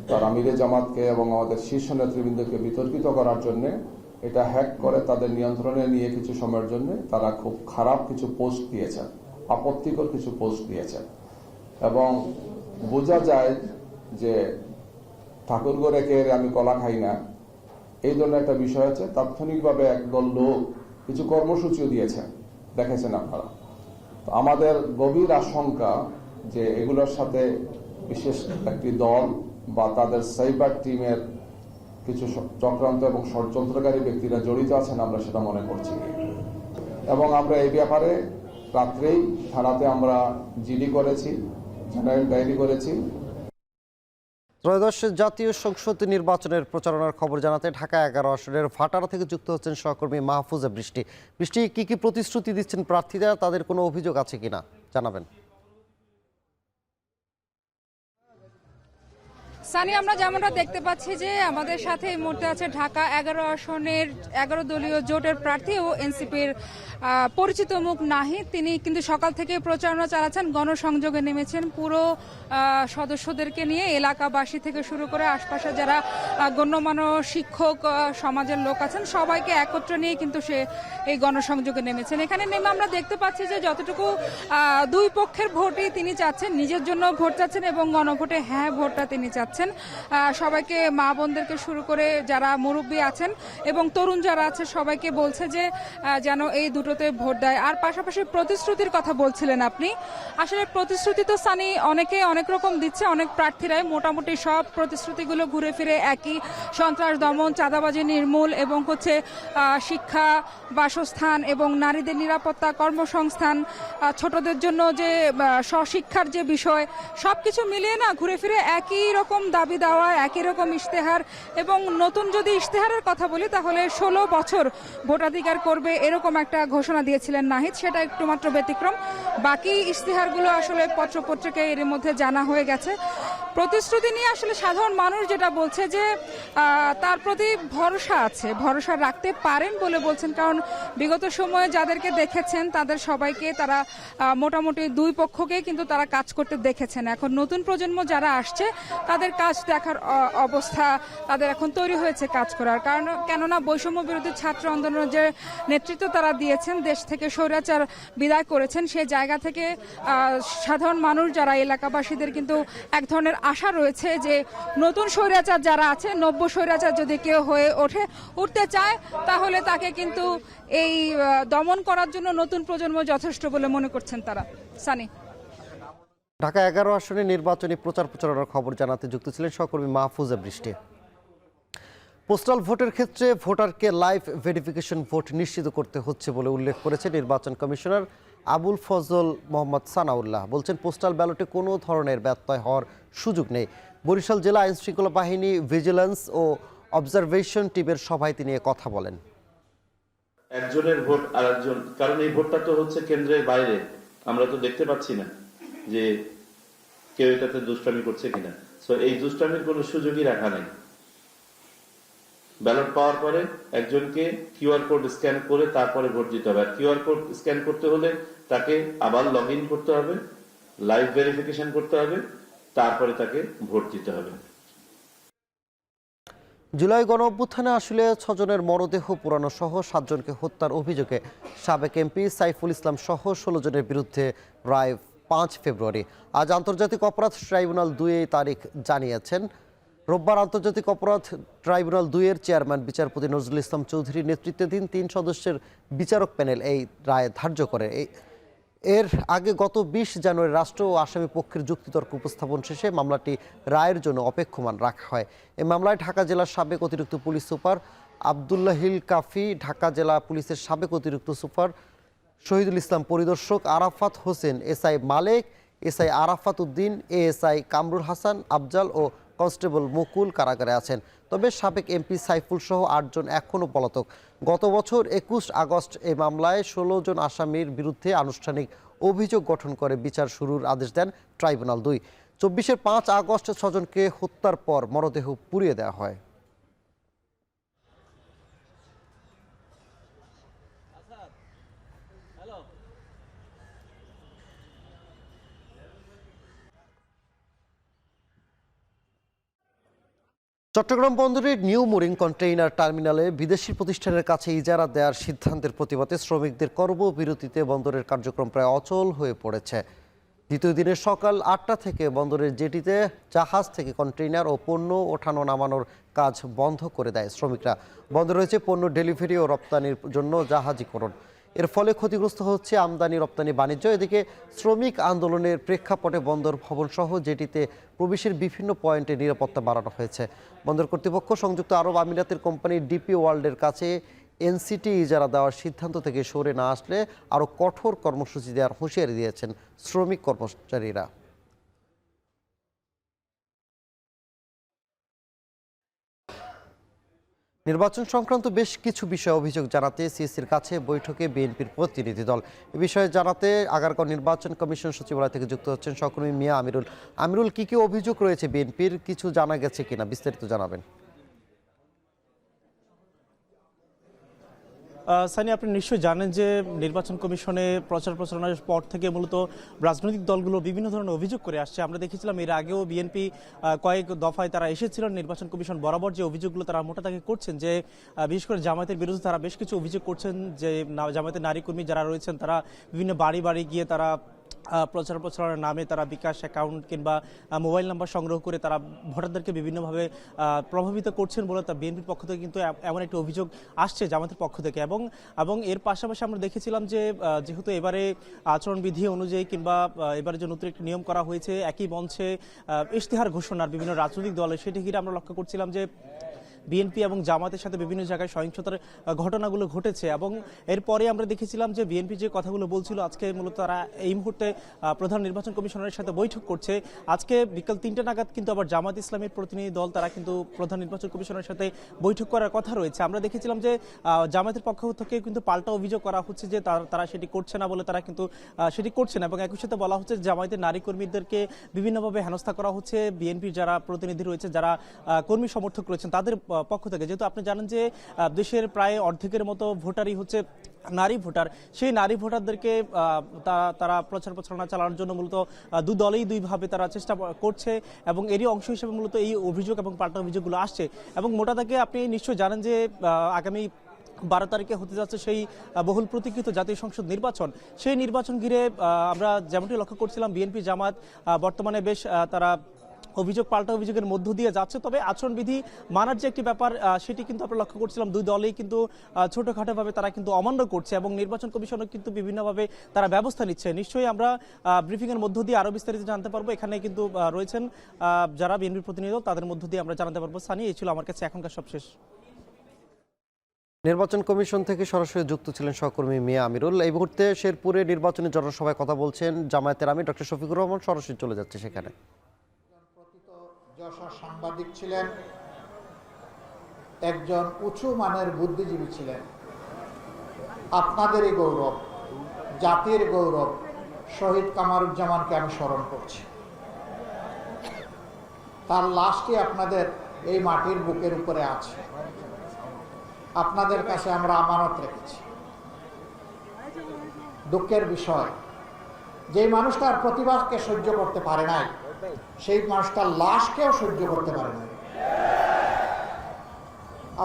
তার আমিরে জামাতকে এবং আমাদের শীর্ষ নেতৃবৃন্দকে বিতর্কিত করার জন্য এটা হ্যাক করে তাদের নিয়ন্ত্রণে নিয়ে কিছু সময়ের জন্য তারা খুব খারাপ কিছু পোস্ট দিয়েছেন, আপত্তিকর কিছু পোস্ট দিয়েছেন এবং বোঝা যায় যে ঠাকুরগো রেখে আমি কলা খাই না, এই ধরনের একটা বিষয় আছে। তাৎক্ষণিকভাবে একদল লোক কিছু কর্মসূচিও দিয়েছেন, দেখেছেন আপনারা। আমাদের গভীর আশঙ্কা যে এগুলোর সাথে বিশেষ একটি দল বা তাদের সাইবার টিমের কিছু চক্রান্ত এবং ষড়যন্ত্রকারী ব্যক্তিরা জড়িত আছেন, আমরা সেটা মনে করছি এবং আমরা এই ব্যাপারে রাত্রেই থানাতে আমরা জিডি করেছি, জেনারেল ডায়েরি করেছি। ত্রয়োদশ জাতীয় সংসদ নির্বাচনের প্রচারণার খবর জানাতে ঢাকা 11 আসনের ভাটারা থেকে যুক্ত হচ্ছেন সহকর্মী মাহফুজা বৃষ্টি। বৃষ্টি, কি কি প্রতিশ্রুতি দিচ্ছেন প্রার্থীরা, তাদের কোনো অভিযোগ আছে কিনা জানাবেন। সানি, আমরা যেমনটা দেখতে পাচ্ছি যে আমাদের সাথে এই মুহূর্তে আছে ঢাকা 11 আসনের 11 দলীয় জোটের প্রার্থী ও এনসিপির পরিচিত মুখ নাহিদ। তিনি কিন্তু সকাল থেকে প্রচারণা চালাচ্ছেন, গণসংযোগে নেমেছেন পুরো সদস্যদেরকে নিয়ে, এলাকাবাসী থেকে শুরু করে আশপাশে যারা গণ্যমান্য শিক্ষক সমাজের লোক আছেন সবাইকে একত্রে নিয়ে কিন্তু সে এই গণসংযোগে নেমেছেন। এখানে নেমে আমরা দেখতে পাচ্ছি যে যতটুকু দুই পক্ষের ভোটই তিনি চাচ্ছেন, নিজের জন্য ভোট চাচ্ছেন এবং গণভোটে হ্যাঁ ভোটটা তিনি চাচ্ছেন। সবাইকে, মা বোনদেরকে শুরু করে যারা মুরব্বী আছেন এবং তরুণ যারা আছে সবাইকে বলছে যে যেন এই দুটোতে ভোট দেয়। আর পাশাপাশি প্রতিশ্রুতির কথা বলছিলেন আপনি, আসলে প্রতিশ্রুতি তো সানি অনেকে অনেক রকম দিচ্ছে, অনেক প্রার্থীরাই মোটামুটি সব প্রতিশ্রুতিগুলো ঘুরে ফিরে একই, সন্ত্রাস দমন, চাঁদাবাজি নির্মূল এবং হচ্ছে শিক্ষা, বাসস্থান এবং নারীদের নিরাপত্তা, কর্মসংস্থান, ছোটদের জন্য যে স্বশিক্ষার যে বিষয়, সবকিছু মিলিয়ে না ঘুরে ফিরে একই রকম দাবি দেওয়া, একই রকম ইশতেহার। এবং নতুন যদি ইশতেহারের কথা বলি তাহলে 16 বছর ভোটাধিকার করবে এরকম একটা ঘোষণা দিয়েছিলেন নাহিদ, সেটা একটু মাত্র ব্যতিক্রম। বাকি ইশতেহারগুলো আসলে পত্রপত্রিকায় এর মধ্যে জানা হয়ে গেছে। প্রতিশ্রুতি নিয়ে আসলে সাধারণ মানুষ যেটা বলছে যে তার প্রতি ভরসা আছে, ভরসা রাখতে পারেন বলে বলছেন, কারণ বিগত সময়ে যাদেরকে দেখেছেন তাদের সবাইকে তারা মোটামুটি দুই পক্ষকে কিন্তু তারা কাজ করতে দেখেছেন। এখন নতুন প্রজন্ম যারা আসছে তাদের কাজ দেখার অবস্থা তাদের এখন তৈরি হয়েছে কাজ করার, কারণ কেননা বৈষম্য বিরোধী ছাত্র আন্দোলনের যে নেতৃত্ব তারা দিয়েছেন, দেশ থেকে স্বৈরাচার বিদায় করেছেন, সেই জায়গা থেকে সাধারণ মানুষ যারা এলাকাবাসীদের কিন্তু এক ধরনের আশা রয়েছে যে নতুন স্বৈরাচার যারা আছে, নব্য স্বৈরাচার যদি কেউ হয়ে উঠতে চায় তাহলে তাকে কিন্তু এই দমন করার জন্য নতুন প্রজন্ম যথেষ্ট বলে মনে করছেন তারা। সানি, ঢাকা 11 আসনে নির্বাচনী প্রচারণার খবর জানাতে যুক্ত ছিলেন সহকর্মী মাহফুজা বৃষ্টি। পোস্টাল ভোটের ক্ষেত্রে ভোটারকে লাইভ ভেরিফিকেশন ভোট নিশ্চিত করতে হচ্ছে বলে উল্লেখ করেছে নির্বাচন কমিশনার আবুল ফজল মোহাম্মদ সানাউল্লাহ। বলছেন পোস্টাল ব্যালটে কোনো ধরনের ব্যত্যয় হওয়ার সুযোগ নেই। বরিশাল জেলা আইন শৃঙ্খলা বাহিনী, ভিজিলেন্স ও অবজারভেশন টিমের সভায় তিনি কথা বলেন। একজনের ভোট আর একজন, কারণ এই ভোটটা তো হচ্ছে কেন্দ্রের বাইরে, আমরা তো দেখতে পাচ্ছি না যে কেউ এটাতে দুষ্টামি করছে কিনা। সো এই দুষ্টামির কোনো সুযোগই রাখা নাই। ব্যালট পাওয়ার পরে একজনকে কিউআর কোড স্ক্যান করে তারপরে ভোট দিতে হবে। আর কিউআর কোড স্ক্যান করতে হলে তাকে আবার লগ ইন করতে হবে, লাইভ ভেরিফিকেশন করতে হবে, তারপরে তাকে ভোট দিতে হবে। জুলাই গণ অভ্যুত্থানে আসলে 6 জনের মরদেহ পোড়ানো সহ 7 জনকে হত্যার অভিযোগে সাবেক এমপি সাইফুল ইসলাম সহ 16 জনের বিরুদ্ধে রায় 5 ফেব্রুয়ারি। আজ আন্তর্জাতিক অপরাধ ট্রাইব্যুনাল 2 এই তারিখ জানিয়েছেন। রোববার আন্তর্জাতিক অপরাধ ট্রাইব্যুনাল 2 এর চেয়ারম্যান বিচারপতি নজরুল ইসলাম চৌধুরীর নেতৃত্বাধীন 3 সদস্যের বিচারক প্যানেল এই রায় ধার্য করে। এর আগে গত 20 জানুয়ারি রাষ্ট্র ও আসামি পক্ষের যুক্তিতর্ক উপস্থাপন শেষে মামলাটি রায়ের জন্য অপেক্ষমান রাখা হয়। এই মামলায় ঢাকা জেলার সাবেক অতিরিক্ত পুলিশ সুপার আবদুল্লাহিল কাফি, ঢাকা জেলা পুলিশের সাবেক অতিরিক্ত সুপার শহীদুল ইসলাম পরিদর্শক আরাফাত হোসেন, এসআই মালেক, এসআই আরাফাত উদ্দিন, এএসআই কামরুল হাসান, আফজাল ও কনস্টেবল মুকুল কারাগারে আছেন। তবে সাবেক এমপি সাইফুল সহ 8 জন এখনও পলাতক। গত বছর 21 আগস্ট এই মামলায় 16 জন আসামির বিরুদ্ধে আনুষ্ঠানিক অভিযোগ গঠন করে বিচার শুরুর আদেশ দেন ট্রাইব্যুনাল 2। 24-এর 5 আগস্ট 6 জনকে হত্যার পর মরদেহ পুড়িয়ে দেওয়া হয়। চট্টগ্রাম বন্দরের নিউ মুরিং কন্টেইনার টার্মিনালে বিদেশি প্রতিষ্ঠানের কাছে ইজারা দেওয়ার সিদ্ধান্তের প্রতিবাদে শ্রমিকদের কর্মবিরতিতে বন্দরের কার্যক্রম প্রায় অচল হয়ে পড়েছে। দ্বিতীয় দিনের সকাল 8টা থেকে বন্দরের জেটিতে জাহাজ থেকে কন্টেইনার ও পণ্য ওঠানো নামানোর কাজ বন্ধ করে দেয় শ্রমিকরা। বন্ধ রয়েছে পণ্য ডেলিভারি ও রপ্তানির জন্য জাহাজীকরণ। এর ফলে ক্ষতিগ্রস্ত হচ্ছে আমদানি রপ্তানি বাণিজ্য। এদিকে শ্রমিক আন্দোলনের প্রেক্ষাপটে বন্দর ভবন সহ জেটিতে প্রবেশের বিভিন্ন পয়েন্টে নিরাপত্তা বাড়ানো হয়েছে। বন্দর কর্তৃপক্ষ সংযুক্ত আরব আমিরাতের কোম্পানি ডিপি ওয়ার্ল্ডের কাছে এনসিটি ইজারা দেওয়ার সিদ্ধান্ত থেকে সরে না আসলে আরও কঠোর কর্মসূচি দেওয়ার হুঁশিয়ারি দিয়েছেন শ্রমিক কর্মচারীরা। নির্বাচন সংক্রান্ত বেশ কিছু বিষয়ে অভিযোগ জানাতে সিএসির কাছে বৈঠকে বিএনপির প্রতিনিধি দল। এ বিষয়ে জানাতে আগারগাঁও নির্বাচন কমিশন সচিবালয় থেকে যুক্ত হচ্ছেন সহকর্মী মিয়া আমিরুল। আমিরুল, কি কি অভিযোগ রয়েছে বিএনপির, কিছু জানা গেছে কিনা, বিস্তারিত জানাবেন। সানি, আপনি নিশ্চয়ই জানেন যে নির্বাচন কমিশনে প্রচার প্রচারণার পর থেকে মূলত রাজনৈতিক দলগুলো বিভিন্ন ধরনের অভিযোগ করে আসছে। আমরা দেখেছিলাম এর আগেও বিএনপি কয়েক দফায় তারা এসেছিলেন নির্বাচন কমিশন বরাবর। যে অভিযোগগুলো তারা মোটাতাকে করছেন, যে বিশেষ করে জামায়াতের বিরুদ্ধে তারা বেশ কিছু অভিযোগ করছেন, যে জামায়াতের নারী কর্মী যারা রয়েছেন তারা বিভিন্ন বাড়ি বাড়ি গিয়ে তারা প্রচার প্রচারণার নামে তারা বিকাশ অ্যাকাউন্ট কিংবা মোবাইল নাম্বার সংগ্রহ করে তারা ভোটারদেরকে বিভিন্নভাবে প্রভাবিত করছেন বলে তা বিএনপির পক্ষ থেকে কিন্তু এমন একটি অভিযোগ আসছে জামাতের পক্ষ থেকে। এবং এর পাশাপাশি আমরা দেখেছিলাম যে যেহেতু এবারে আচরণবিধি অনুযায়ী কিংবা এবারে যে নতুন একটি নিয়ম করা হয়েছে, একই মঞ্চে ইশতেহার ঘোষণার বিভিন্ন রাজনৈতিক দলে, সেটি ঘিরে আমরা লক্ষ্য করছিলাম যে বিএনপি এবং জামাতের সাথে বিভিন্ন জায়গায় সহিংসতার ঘটনাগুলো ঘটেছে। এবং এরপরে আমরা দেখেছিলাম যে বিএনপি যে কথাগুলো বলছিল, আজকে মূলত তারা এই মুহূর্তে প্রধান নির্বাচন কমিশনারের সাথে বৈঠক করছে। আজকে বিকাল 3টা নাগাদ কিন্তু আবার জামাত ইসলামের প্রতিনিধি দল তারা কিন্তু প্রধান নির্বাচন কমিশনারের সাথে বৈঠক করার কথা রয়েছে। আমরা দেখেছিলাম যে জামাতের পক্ষ থেকে কিন্তু পাল্টা অভিযোগ করা হচ্ছে যে তারা সেটি করছে না বলে তারা কিন্তু সেটি করছে না। এবং একই সাথে বলা হচ্ছে জামায়াতের নারী কর্মীদেরকে বিভিন্নভাবে হেনস্থা করা হচ্ছে। বিএনপির যারা প্রতিনিধি রয়েছে, যারা কর্মী সমর্থক রয়েছেন, তাদের পক্ষ থেকে, যেহেতু আপনি জানেন যে দেশের প্রায় অর্ধেকের মতো ভোটারই হচ্ছে নারী ভোটার, সেই নারী ভোটারদেরকে তারা প্রচার প্রচারণা চালানোর জন্য মূলত দু দলেই দুইভাবে তারা চেষ্টা করছে এবং এরই অংশ হিসেবে মূলত এই অভিযোগ এবং পাল্টা অভিযোগগুলো আসছে। এবং মোটা দাগে আপনি নিশ্চয়ই জানেন যে আগামী 12 তারিখে হতে যাচ্ছে সেই বহুল প্রতীক্ষিত জাতীয় সংসদ নির্বাচন। সেই নির্বাচন ঘিরে আমরা যেমনটি লক্ষ্য করছিলাম, বিএনপি জামাত বর্তমানে বেশ তারা অভিযোগ পাল্টা অভিযোগের মধ্য দিয়ে যাচ্ছে। তবে আচরণবিধি মানার যে একটি ব্যাপার, সেটি কিন্তু আমরা লক্ষ্য করছিলাম দুই দলেই কিন্তু ছোটখাটোভাবে তারা কিন্তু অমান্য করছে এবং নির্বাচন কমিশনও কিন্তু বিভিন্নভাবে তারা ব্যবস্থা নিচ্ছে। নিশ্চয়ই আমরা ব্রিফিংয়ের মধ্য দিয়ে আরও বিস্তারিত জানতে পারবো। এখানে কিন্তু রয়েছেন যারা বিএনপির প্রতিনিধি, তাদের মধ্য দিয়ে আমরা জানাতে পারবো। সানি, এই ছিল আমার কাছে এখনকার সবশেষ। নির্বাচন কমিশন থেকে সরাসরি যুক্ত ছিলেন সহকর্মী মিয়া আমিরুল। এই মুহূর্তে শেরপুরে নির্বাচনী জনসভায় কথা বলছেন জামায়াতের আমির ডক্টর শফিকুর রহমান, সরাসরি চলে যাচ্ছে সেখানে। যশোর সাংবাদিক ছিলেন, একজন উঁচু মানের বুদ্ধিজীবী ছিলেন। আপনাদেরই গৌরব, জাতির গৌরব শহীদ কামারুজ্জামানকে আমি স্মরণ করছি। তার লাশটি আপনাদের এই মাটির বুকের উপরে আছে, আপনাদের কাছে আমরা আমানত রেখেছি। দুঃখের বিষয়, যে মানুষটার প্রতিবাদকে সহ্য করতে পারে নাই, সেই মানুষটার লাশকেও সহ্য করতে পারে নাই।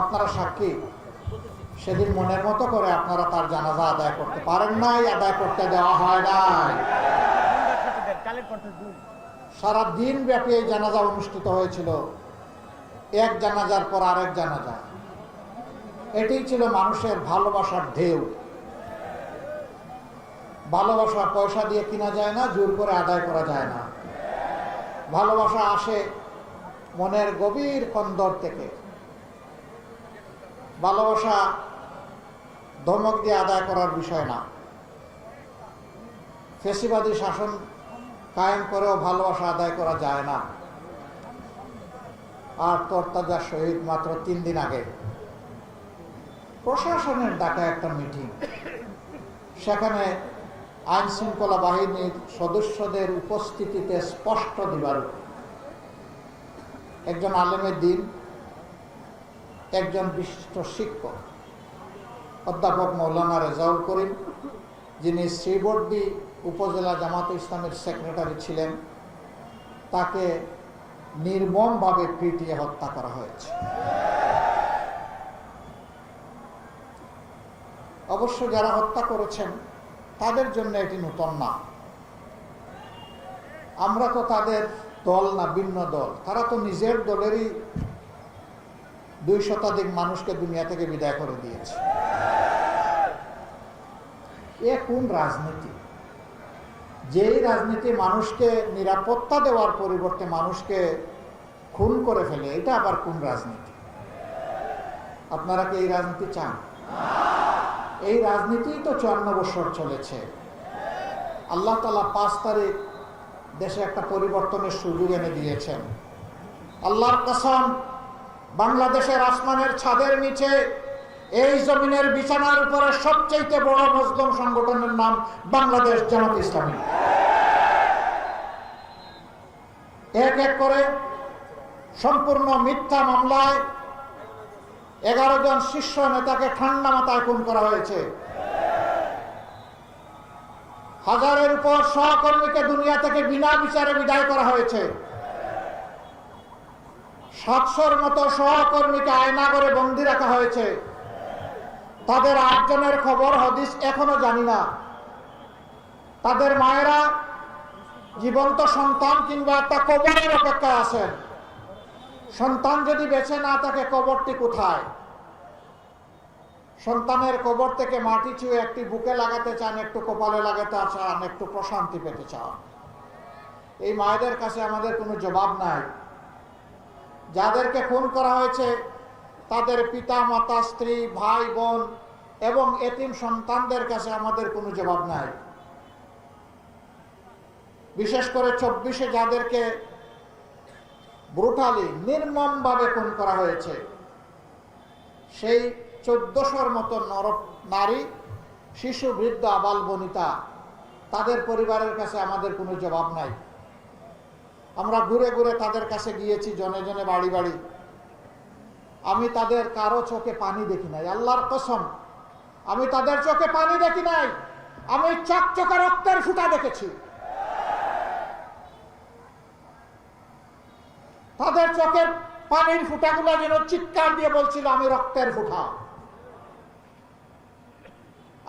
আপনারা সাক্ষী, সেদিন মনের মতো করে আপনারা তার জানাজা আদায় করতে পারেন নাই, আদায় করতে দেওয়া হয় নাই। সারা দিন ব্যাপী এই জানাজা অনুষ্ঠিত হয়েছিল, এক জানাজার পর আরেক জানাজা। এটি ছিল মানুষের ভালোবাসার ঢেউ। ভালোবাসা পয়সা দিয়ে কিনা যায় না, জোর করে আদায় করা যায় না। ভালোবাসা আসে মনের গভীর কন্দর থেকে। ভালোবাসা ধমক দিয়ে আদায় করার বিষয় না। ফ্যাসিবাদী শাসন কায়েম করেও ভালোবাসা আদায় করা যায় না। আর তরতাজা শহীদ মাত্র 3 দিন আগে প্রশাসনের ডাকা একটা মিটিং, সেখানে আইন শৃঙ্খলা বাহিনীর সদস্যদের উপস্থিতিতে স্পষ্ট দিবারূপ একজন আলেমের দিন, একজন বিশিষ্ট শিক্ষক অধ্যাপক মৌলানা রেজাউল করিম, যিনি শ্রীবর্দী উপজেলা জামাতে ইসলামের সেক্রেটারি ছিলেন, তাকে নির্মমভাবে পিটিয়ে হত্যা করা হয়েছে। অবশ্য যারা হত্যা করেছেন তাদের জন্য এটি নতুন না। আমরা তো তাদের দল না, ভিন্ন দল। তারা তো নিজের দলেরই 2 শতাধিক মানুষকে দুনিয়া থেকে বিদায় করে দিয়েছে। এ কোন রাজনীতি? যেই রাজনীতি মানুষকে নিরাপত্তা দেওয়ার পরিবর্তে মানুষকে খুন করে ফেলে, এটা আবার কোন রাজনীতি? আপনারা কি এই রাজনীতি চান? এই রাজনীতি তো 54 বছর চলেছে। আল্লাহ তাআলা 5 তারিখ দেশে একটা পরিবর্তনের সুযোগ এনে দিয়েছেন। আল্লাহর কসম, বাংলাদেশের আসমানের ছাদের নিচে এই জমিনের বিছানার উপরে সবচেয়ে বড় মুসলিম সংগঠনের নাম বাংলাদেশ জামাত ইসলামী। এক এক করে সম্পূর্ণ মিথ্যা মামলায় 11 জন শীর্ষ নেতাকে ঠান্ডা মাথায় খুন করা হয়েছে। হাজারের উপর সহকর্মীকে দুনিয়া থেকে বিনা বিচারে বিদায় করা হয়েছে। 700-র মতো সহকর্মীকে আয়না করে বন্দী রাখা হয়েছে। তাদের 8 জনের খবর হদিস এখনো জানি না। তাদের মায়েরা জীবন্ত সন্তান কিংবা একটা কবরের অপেক্ষায় আছেন। সন্তান যদি বেঁচে না থাকে, কবরটি কোথায়? সন্তানের কবর থেকে মাটি ছুঁয়ে একটি বুকে লাগাতে চান, একটু কপালে লাগাতে চান, একটু প্রশান্তি পেতে চান। এই মায়েদের কাছে আমাদের কোনো জবাব নাই। যাদেরকে খুন করা হয়েছে তাদের পিতা মাতা, স্ত্রী, ভাই বোন এবং এতিম সন্তানদের কাছে আমাদের কোনো জবাব নাই। বিশেষ করে 24-এ যাদেরকে ব্রুটালি, নির্মমভাবে খুন করা হয়েছে, সেই 1400-র মতো নারী, শিশু, বৃদ্ধ, আবাল বনিতা, তাদের পরিবারের কাছে আমাদের কোনো জবাব নাই। আমরা ঘুরে ঘুরে তাদের কাছে গিয়েছি, জনে জনে, বাড়ি বাড়ি। আমি তাদের কারো চোখে পানি দেখি নাই, আল্লাহর কসম, আমি তাদের চোখে পানি দেখি নাই। আমি চকচকে রক্তের ফুঁটা দেখেছি। তাদের চোখের পানির ফুঁটাগুলো যেন চিৎকার দিয়ে বলছিল, আমি রক্তের ফুঁটা,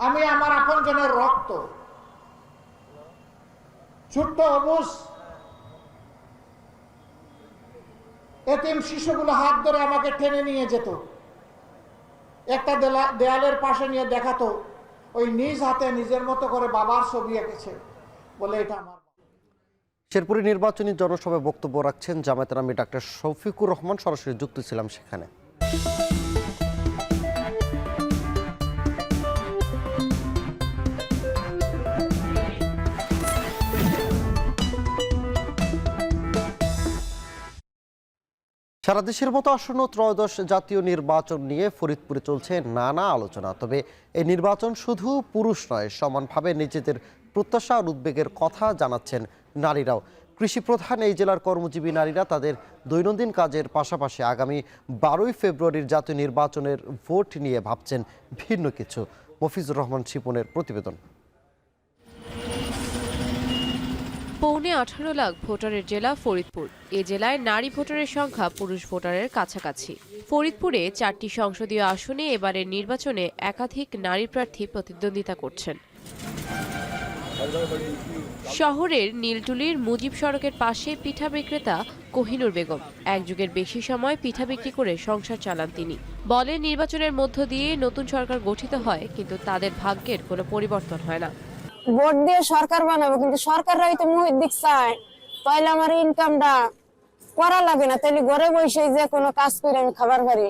আমি আমার আপনজনের রক্ত। ছোট্ট অবুজ এতিম শিশুগুলো হাত ধরে আমাকে টেনে নিয়ে যেত, একটা দেয়ালের পাশে নিয়ে দেখাতো, ওই নিজ হাতে নিজের মতো করে বাবার ছবি এঁকেছে, বলে এটা আমার। শেরপুরে নির্বাচনী জনসভায় বক্তব্য রাখছেন জামায়াতের আমির ডাক্তার শফিকুর রহমান। সরাসরি যুক্ত ছিলাম সেখানে। সারা দেশের মতো আসন্ন ত্রয়োদশ জাতীয় নির্বাচন নিয়ে ফরিদপুরে চলছে নানা আলোচনা। তবে এই নির্বাচন শুধু পুরুষ নয়, সমানভাবে নিজেদের প্রত্যাশা আর উদ্বেগের কথা জানাচ্ছেন নারীরাও। কৃষি প্রধান এই জেলার কর্মজীবী নারীরা তাদের দৈনন্দিন কাজের পাশাপাশি আগামী 12ই ফেব্রুয়ারির জাতীয় নির্বাচনের ভোট নিয়ে ভাবছেন ভিন্ন কিছু। মফিজুর রহমান শিপনের প্রতিবেদন। 18.25 লাখ ভোটারের জেলা ফরিদপুর। এ জেলায় নারী ভোটারের সংখ্যা পুরুষ ভোটারের কাছাকাছি। ফরিদপুরে 4টি সংসদীয় আসনে এবারের নির্বাচনে একাধিক নারী প্রার্থী প্রতিদ্বন্দ্বিতা করছেন। শহরের নীলটুলির মুজিব সড়কের পাশে পিঠা বিক্রেতা কোহিনুর বেগম। এক যুগের বেশি সময় পিঠা বিক্রি করে সংসার চালান তিনি। বলেন, নির্বাচনের মধ্য দিয়ে নতুন সরকার গঠিত হয়, কিন্তু তাদের ভাগ্যের কোনো পরিবর্তন হয় না। ভোট দিয়ে সরকার বানাবো, কিন্তু সরকাররাই তো মুহিত দিক চায়, তাইলে আমার ইনকামটা করা লাগে না, তাইলে ঘরে বসে যে কোনো কাজ করে আমি খাবার পারি।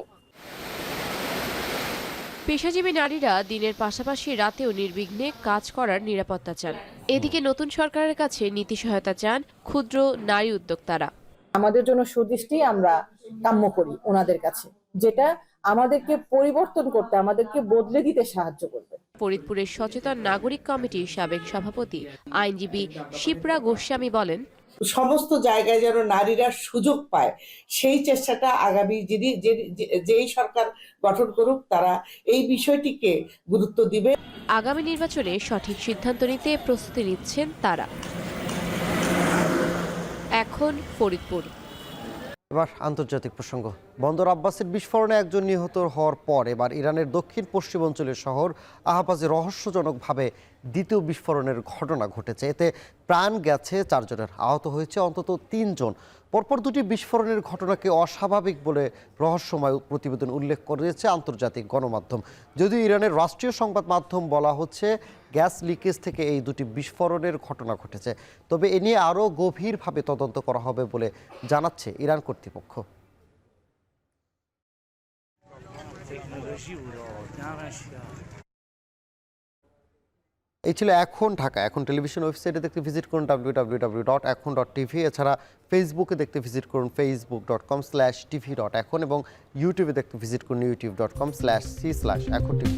পেশাজীবী নারীরা দিনের পাশাপাশি রাতেও নির্বিঘ্নে কাজ করার নিরাপত্তা চান। এদিকে নতুন সরকারের কাছে নীতি সহায়তা চান ক্ষুদ্র নারী উদ্যোক্তারা। আমাদের জন্য সুদৃষ্টি আমরা কাম্য করি ওনাদের কাছে, যেটা আমাদেরকে পরিবর্তন করতে, আমাদেরকে বদলে দিতে সাহায্য করবে। ফরিদপুরের সচেতন নাগরিক কমিটির সাবেক সভাপতি আইনজীবী শিপ্রা গোস্বামী বলেন, সমস্ত জায়গায় যেন নারীরা সুযোগ পায় সেই চেষ্টাটা আগামী যেই সরকার গঠন করুক তারা এই বিষয়টিকে গুরুত্ব দিবে। আগামী নির্বাচনে সঠিক সিদ্ধান্ত নিতে প্রস্তুতি নিচ্ছেন তারা। এখন ফরিদপুর। এবার আন্তর্জাতিক প্রসঙ্গ। বন্দর আব্বাসের বিস্ফোরণে একজন নিহত হওয়ার পর এবার ইরানের দক্ষিণ পশ্চিমাঞ্চলের শহর আহবাজে রহস্যজনকভাবে দ্বিতীয় বিস্ফোরণের ঘটনা ঘটেছে। এতে প্রাণ গেছে 4 জনের, আহত হয়েছে অন্তত 3 জন। পরপর দুটি বিস্ফোরণের ঘটনাকে অস্বাভাবিক বলে রহস্যময় প্রতিবেদন উল্লেখ করেছে আন্তর্জাতিক গণমাধ্যম। যদিও ইরানের রাষ্ট্রীয় সংবাদ মাধ্যম বলা হচ্ছে গ্যাস লিকেজ থেকে এই দুটি বিস্ফোরণের ঘটনা ঘটেছে, তবে এ নিয়ে আরও গভীরভাবে তদন্ত করা হবে বলে জানাচ্ছে ইরান কর্তৃপক্ষ। এই ছিল এখন ঢাকা। এখন টেলিভিশন ওয়েবসাইটে দেখতে ভিজিট করুন www.ekhon.tv। এছাড়া ফেসবুকে দেখতে ভিজিট করুন facebook.com/tv.ekhon এবং ইউটিউবে দেখতে ভিজিট করুন youtube.com/c/ekhon tv।